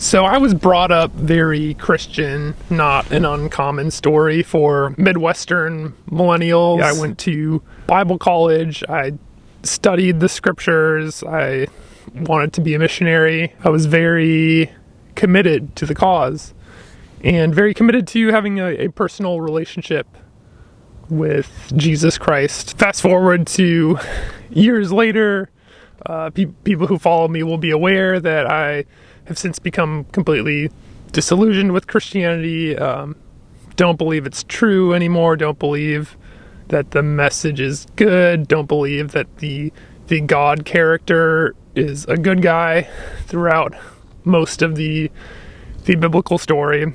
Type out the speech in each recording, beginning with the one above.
So I was brought up very Christian, not an uncommon story for Midwestern millennials. I went to Bible college. I studied the scriptures. I wanted to be a missionary. I was very committed to the cause and very committed to having a personal relationship with Jesus Christ. Fast forward to years later, people who follow me will be aware that I have since become completely disillusioned with Christianity. Don't believe it's true anymore. Don't believe that the message is good. Don't believe that the God character is a good guy throughout most of the biblical story,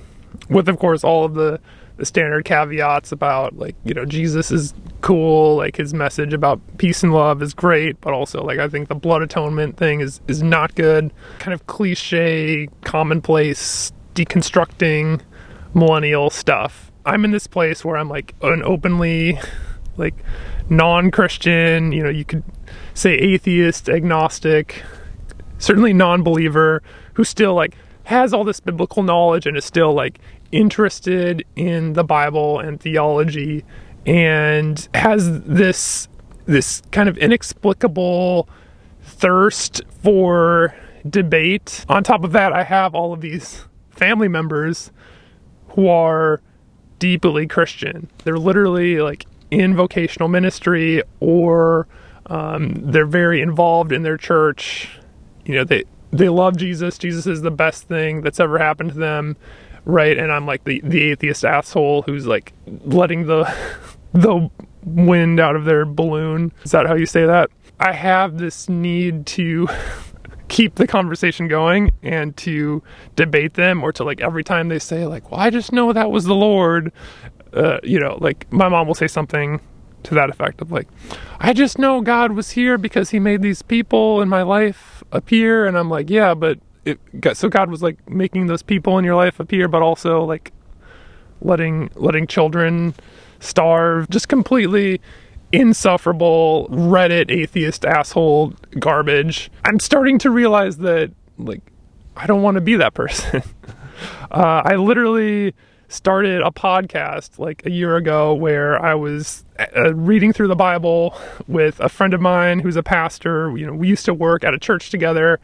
with of course all of the standard caveats about, like, Jesus is cool, like his message about peace and love is great, but also, like, I think the blood atonement thing is not good. Kind of cliche, commonplace, deconstructing millennial stuff. I'm in this place where I'm like an openly like non-Christian, you could say atheist, agnostic, certainly non-believer, who still like has all this biblical knowledge and is still like interested in the Bible and theology, and has this kind of inexplicable thirst for debate. On top of that, I have all of these family members who are deeply Christian. They're literally like in vocational ministry, or they're very involved in their church. They love Jesus. Jesus is the best thing that's ever happened to them, right? And I'm like the atheist asshole who's like letting the wind out of their balloon. Is that how you say that? I have this need to keep the conversation going and to debate them, or to, like, every time they say, like, well, I just know that was the Lord, like my mom will say something to that effect of like, I just know God was here because he made these people in my life appear. And I'm like, yeah, but so God was like making those people in your life appear, but also like letting children starve. Just completely insufferable Reddit atheist asshole garbage. I'm starting to realize that, like, I don't want to be that person. I literally started a podcast like a year ago where I was reading through the Bible with a friend of mine who's a pastor. We used to work at a church together,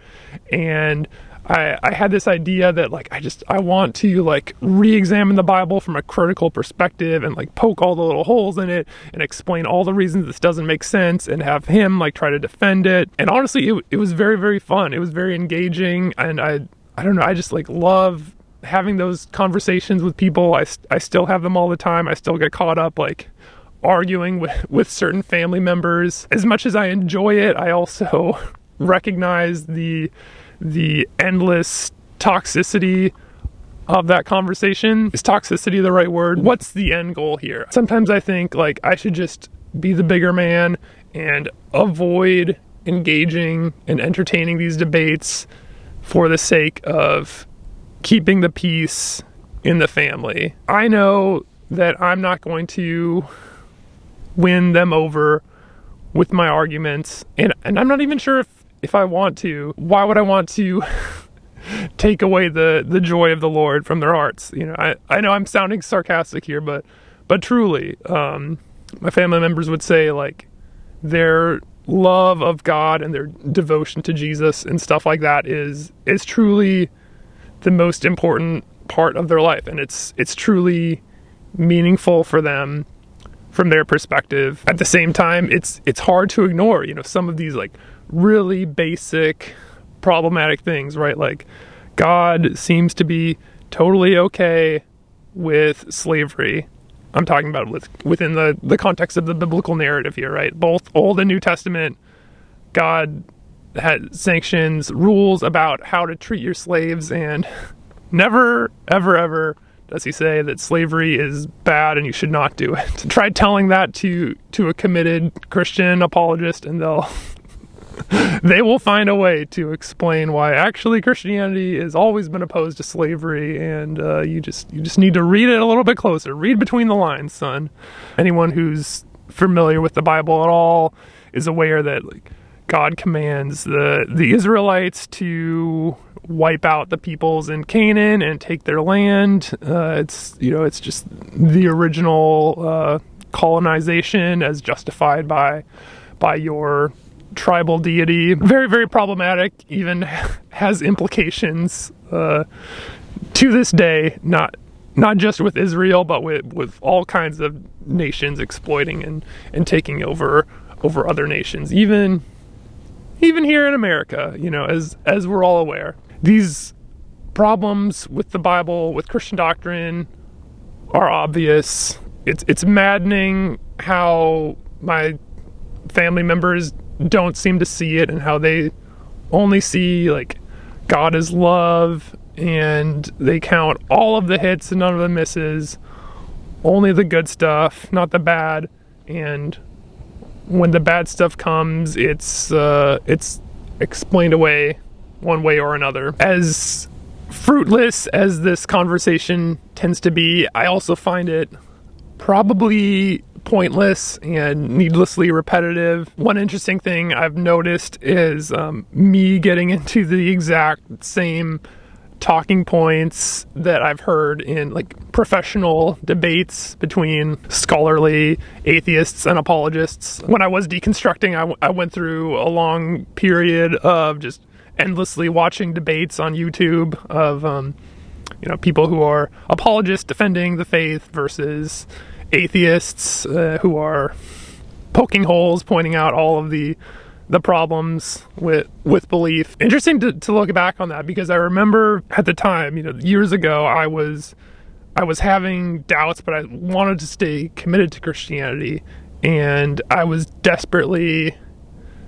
and I had this idea that, like, I want to, like, re-examine the Bible from a critical perspective and, like, poke all the little holes in it and explain all the reasons this doesn't make sense, and have him, like, try to defend it. And honestly, it was very, very fun. It was very engaging, and I don't know, I just, like, love having those conversations with people. I still have them all the time. I still get caught up, like, arguing with certain family members. As much as I enjoy it, I also recognize the endless toxicity of that conversation. Is toxicity the right word? What's the end goal here? Sometimes I think, like, I should just be the bigger man and avoid engaging and entertaining these debates for the sake of keeping the peace in the family. I know that I'm not going to win them over with my arguments, and I'm not even sure if I want to. Why would I want to take away the joy of the Lord from their hearts? I know I'm sounding sarcastic here, but truly, my family members would say, like, their love of God and their devotion to Jesus and stuff like that is truly the most important part of their life, and it's truly meaningful for them from their perspective. At the same time, it's hard to ignore, some of these, like, really basic problematic things, right? Like, God seems to be totally okay with slavery. I'm talking about within the context of the biblical narrative here, right? Both Old and New Testament, God had sanctions, rules about how to treat your slaves, and never, ever, ever does he say that slavery is bad and you should not do it. Try telling that to a committed Christian apologist, and they will find a way to explain why actually Christianity has always been opposed to slavery, and you just need to read it a little bit closer. Read between the lines, son. Anyone who's familiar with the Bible at all is aware that, like, God commands the Israelites to wipe out the peoples in Canaan and take their land. It's just the original colonization as justified by your tribal deity. Very, very problematic, even has implications to this day, not just with Israel, but with all kinds of nations exploiting and taking over other nations, even here in America, as we're all aware. These problems with the Bible, with Christian doctrine, are obvious. It's maddening how my family members don't seem to see it, and how they only see like God is love, and they count all of the hits and none of the misses, only the good stuff, not the bad. And when the bad stuff comes, it's explained away one way or another. As fruitless as this conversation tends to be, I also find it probably pointless and needlessly repetitive. One interesting thing I've noticed is me getting into the exact same talking points that I've heard in like professional debates between scholarly atheists and apologists. When I was deconstructing, I went through a long period of just endlessly watching debates on YouTube of people who are apologists defending the faith versus atheists who are poking holes, pointing out all of the problems with belief. Interesting to look back on that, because I remember at the time, years ago, I was having doubts, but I wanted to stay committed to Christianity, and I was desperately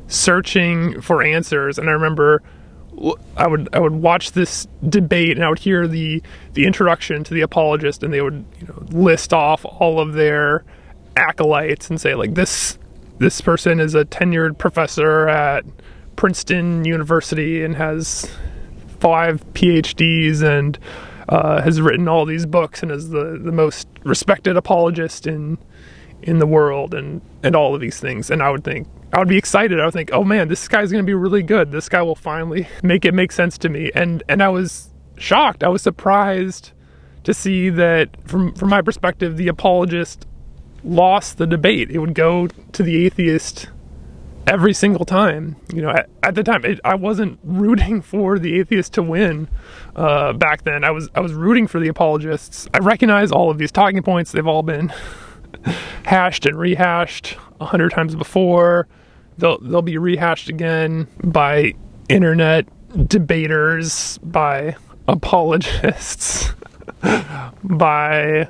searching for answers. And I remember I would watch this debate, and I would hear the introduction to the apologist, and they would list off all of their acolytes and say like this person is a tenured professor at Princeton University and has 5 PhDs and has written all these books and is the most respected apologist in the world, and all of these things. And I would be excited. I would think, oh man, this guy's going to be really good. This guy will finally make it make sense to me. And I was shocked. I was surprised to see that from my perspective, the apologist lost the debate. It would go to the atheist every single time. At the time, I wasn't rooting for the atheist to win back then. I was rooting for the apologists. I recognize all of these talking points. They've all been hashed and rehashed 100 times before. They'll be rehashed again by internet debaters, by apologists, by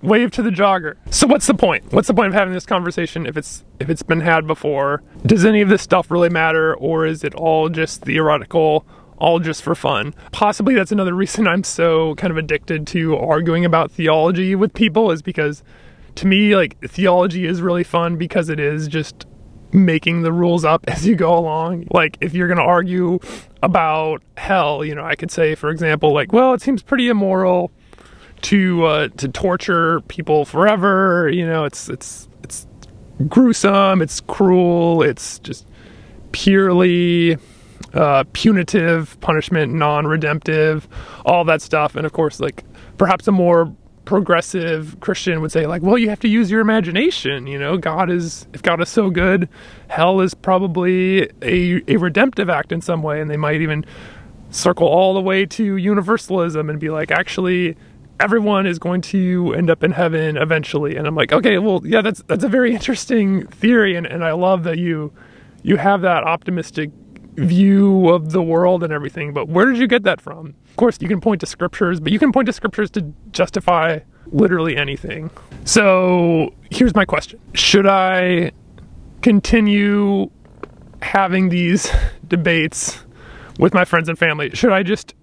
wave to the jogger. So what's the point? What's the point of having this conversation if it's been had before? Does any of this stuff really matter, or is it all just theoretical, all just for fun? Possibly that's another reason I'm so kind of addicted to arguing about theology with people, is because to me, like, theology is really fun because it is just making the rules up as you go along. Like, if you're going to argue about hell, I could say, for example, like, well, it seems pretty immoral to torture people forever. It's gruesome, it's cruel, it's just purely punitive punishment, non-redemptive, all that stuff. And of course, like, perhaps a more progressive Christian would say, like, well, you have to use your imagination. If God is so good, hell is probably a redemptive act in some way. And they might even circle all the way to universalism and be like, actually, everyone is going to end up in heaven eventually. And I'm like, okay, well, yeah, that's a very interesting theory, and I love that you have that optimistic view of the world and everything, but where did you get that from? Of course, you can point to scriptures, but you can point to scriptures to justify literally anything. So here's my question. Should I continue having these debates with my friends and family? Should I just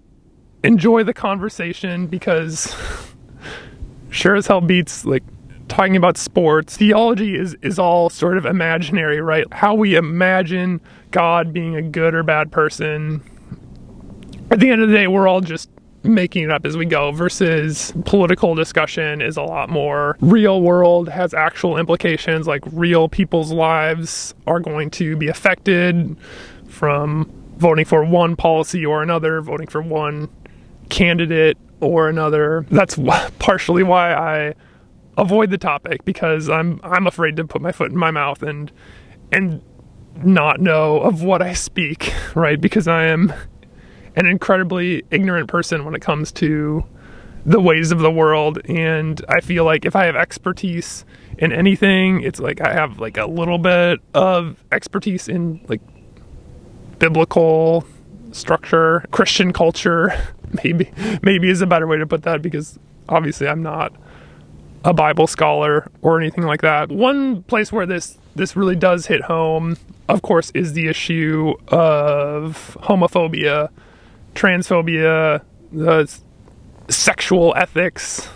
enjoy the conversation, because sure as hell beats like talking about sports? Theology is all sort of imaginary, right? How we imagine God being a good or bad person. At the end of the day, we're all just making it up as we go, versus political discussion is a lot more real world, has actual implications, like real people's lives are going to be affected from voting for one policy or another, voting for one candidate or another. That's partially why I avoid the topic, because I'm afraid to put my foot in my mouth and not know of what I speak, right? Because I am an incredibly ignorant person when it comes to the ways of the world, and I feel like if I have expertise in anything, it's like I have like a little bit of expertise in like biblical structure, Christian culture, maybe is a better way to put that, because obviously I'm not a Bible scholar or anything like that. One place where this really does hit home, of course, is the issue of homophobia, transphobia, sexual ethics,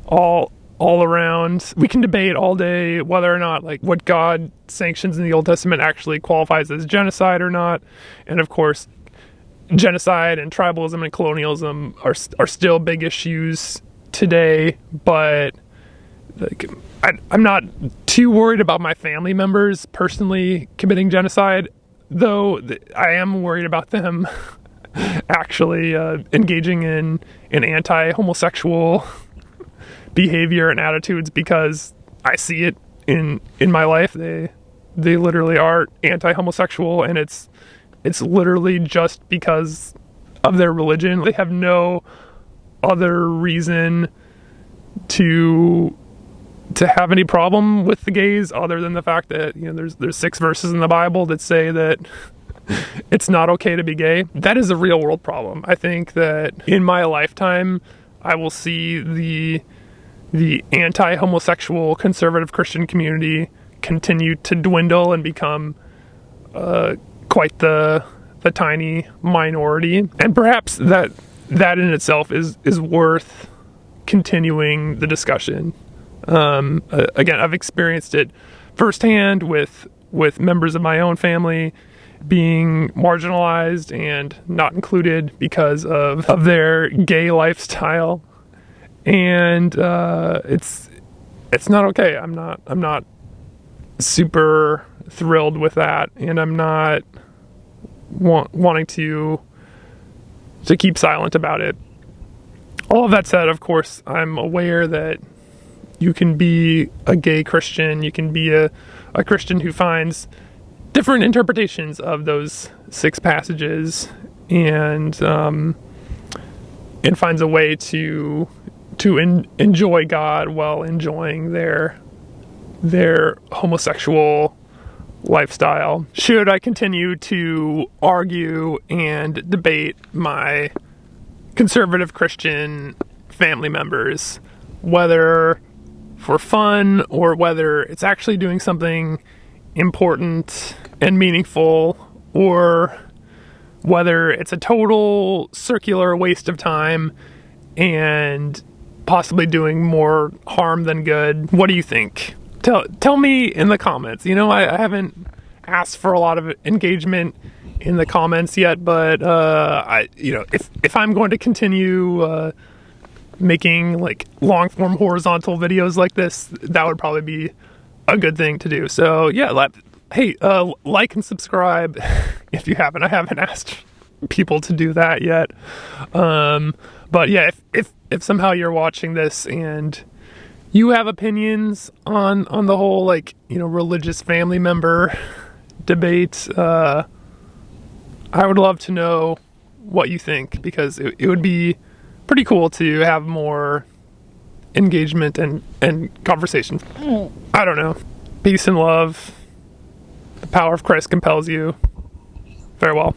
all around. We can debate all day whether or not like what God sanctions in the Old Testament actually qualifies as genocide or not. And of course, genocide and tribalism and colonialism are still big issues today, but like I'm not too worried about my family members personally committing genocide, though I am worried about them actually engaging in anti-homosexual behavior and attitudes, because I see it in my life. They literally are anti-homosexual, and it's literally just because of their religion. They have no other reason to have any problem with the gays other than the fact that, you know, there's 6 verses in the Bible that say that it's not okay to be gay. That is a real world problem. I think that in my lifetime, I will see the anti-homosexual conservative Christian community continue to dwindle and become quite the tiny minority. And perhaps that in itself is worth continuing the discussion. Again, I've experienced it firsthand with members of my own family being marginalized and not included because of their gay lifestyle, and it's not okay. I'm not super thrilled with that, and I'm not wanting to keep silent about it. All of that said, of course, I'm aware that you can be a gay Christian, you can be a Christian who finds different interpretations of those 6 passages and finds a way to enjoy God while enjoying their homosexual lifestyle. Should I continue to argue and debate my conservative Christian family members, whether for fun or whether it's actually doing something important and meaningful, or whether it's a total circular waste of time and possibly doing more harm than good? What do you think? Tell me in the comments. You know, I haven't asked for a lot of engagement in the comments yet, but if I'm going to continue making like long form horizontal videos like this, that would probably be a good thing to do. So yeah, like and subscribe if you haven't. I haven't asked people to do that yet. But yeah, if somehow you're watching this and you have opinions on the whole, like, you know, religious family member debate, I would love to know what you think, because it would be pretty cool to have more engagement and conversation. I don't know. Peace and love. The power of Christ compels you. Farewell.